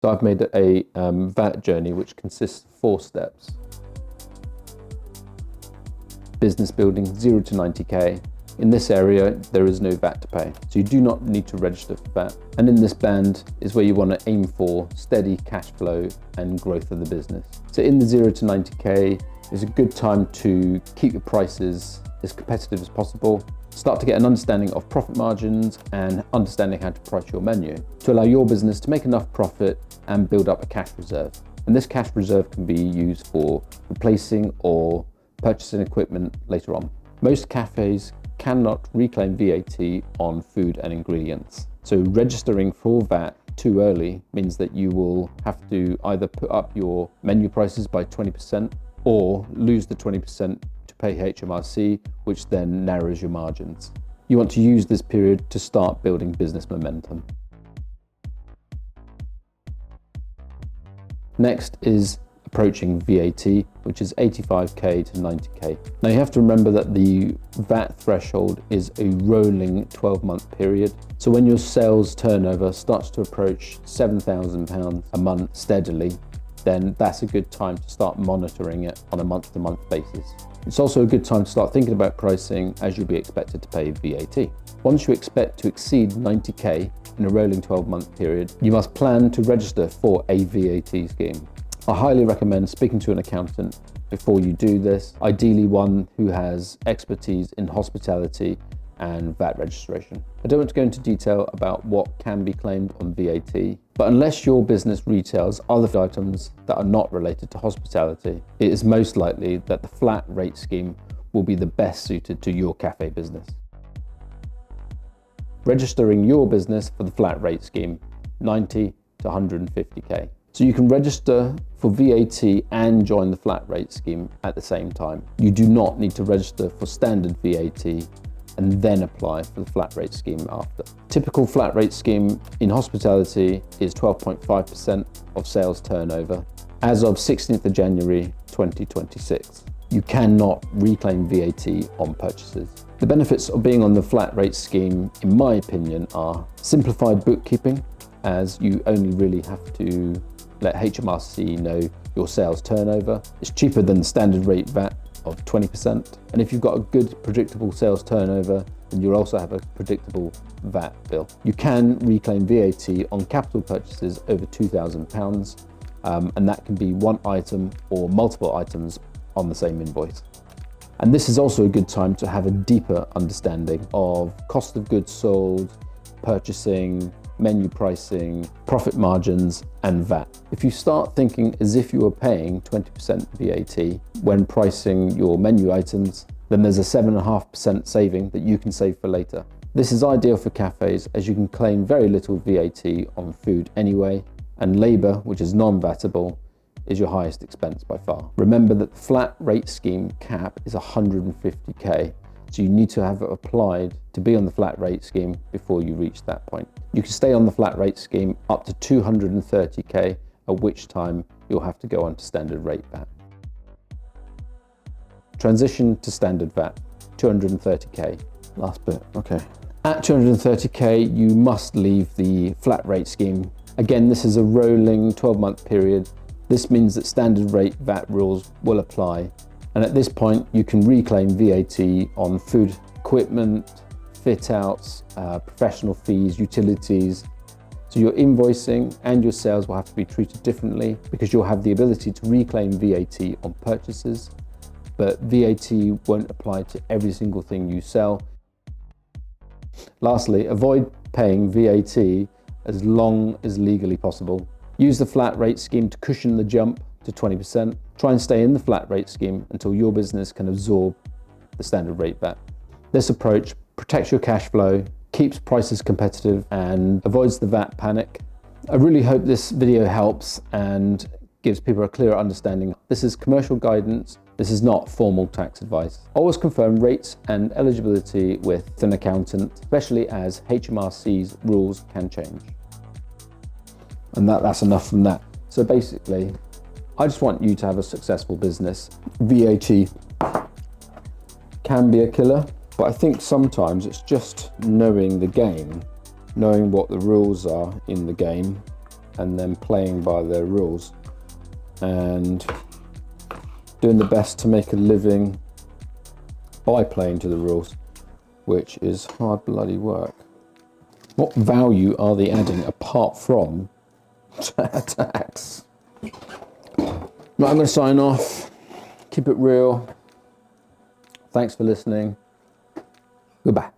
So I've made a VAT journey which consists of 4 steps. Business building, 0 to 90k. In this area, there is no VAT to pay, so you do not need to register for VAT. And in this band is where you want to aim for steady cash flow and growth of the business. So in the 0 to 90k is a good time to keep your prices as competitive as possible, start to get an understanding of profit margins and understanding how to price your menu to allow your business to make enough profit and build up a cash reserve. And this cash reserve can be used for replacing or purchasing equipment later on. Most cafes cannot reclaim VAT on food and ingredients. So registering for VAT too early means that you will have to either put up your menu prices by 20% or lose the 20% to pay HMRC, which then narrows your margins. You want to use this period to start building business momentum. Next is approaching VAT, which is 85k to 90k. Now you have to remember that the VAT threshold is a rolling 12-month period. So when your sales turnover starts to approach £7,000 a month steadily, then that's a good time to start monitoring it on a month-to-month basis. It's also a good time to start thinking about pricing, as you'll be expected to pay VAT. Once you expect to exceed 90k in a rolling 12-month period, you must plan to register for a VAT scheme. I highly recommend speaking to an accountant before you do this, ideally one who has expertise in hospitality and VAT registration. I don't want to go into detail about what can be claimed on VAT, but unless your business retails other items that are not related to hospitality, it is most likely that the flat rate scheme will be the best suited to your cafe business. Registering your business for the flat rate scheme, 90 to 150k. So you can register for VAT and join the flat rate scheme at the same time. You do not need to register for standard VAT and then apply for the flat rate scheme after. Typical flat rate scheme in hospitality is 12.5% of sales turnover as of 16th of January 2026. You cannot reclaim VAT on purchases. The benefits of being on the flat rate scheme, in my opinion, are simplified bookkeeping, as you only really have to let HMRC know your sales turnover. It's cheaper than the standard rate VAT of 20%. And if you've got a good predictable sales turnover, then you'll also have a predictable VAT bill. You can reclaim VAT on capital purchases over £2,000, and that can be one item or multiple items on the same invoice. And this is also a good time to have a deeper understanding of cost of goods sold, purchasing, menu pricing, profit margins, and VAT. If you start thinking as if you are paying 20% VAT when pricing your menu items, then there's a 7.5% saving that you can save for later. This is ideal for cafes, as you can claim very little VAT on food anyway, and labour, which is non-VATable, is your highest expense by far. Remember that the flat rate scheme cap is 150k, so you need to have it applied to be on the flat rate scheme before you reach that point. You can stay on the flat rate scheme up to 230k, at which time you'll have to go on to standard rate VAT. Transition to standard VAT, 230k. Last bit, okay. At 230k, you must leave the flat rate scheme. Again, this is a rolling 12-month period. This means that standard rate VAT rules will apply. And at this point, you can reclaim VAT on food equipment, fit outs, professional fees, utilities. So your invoicing and your sales will have to be treated differently, because you'll have the ability to reclaim VAT on purchases, but VAT won't apply to every single thing you sell. Lastly, avoid paying VAT as long as legally possible. Use the flat rate scheme to cushion the jump to 20%. Try and stay in the flat rate scheme until your business can absorb the standard rate VAT. This approach protects your cash flow, keeps prices competitive, and avoids the VAT panic. I really hope this video helps and gives people a clearer understanding. This is commercial guidance. This is not formal tax advice. Always confirm rates and eligibility with an accountant, especially as HMRC's rules can change. And that's enough from that. So basically, I just want you to have a successful business. VAT can be a killer, but I think sometimes it's just knowing the game, knowing what the rules are in the game, and then playing by their rules and doing the best to make a living by playing to the rules, which is hard bloody work. What value are they adding apart from tax? Right, I'm going to sign off. Keep it real. Thanks for listening. Goodbye.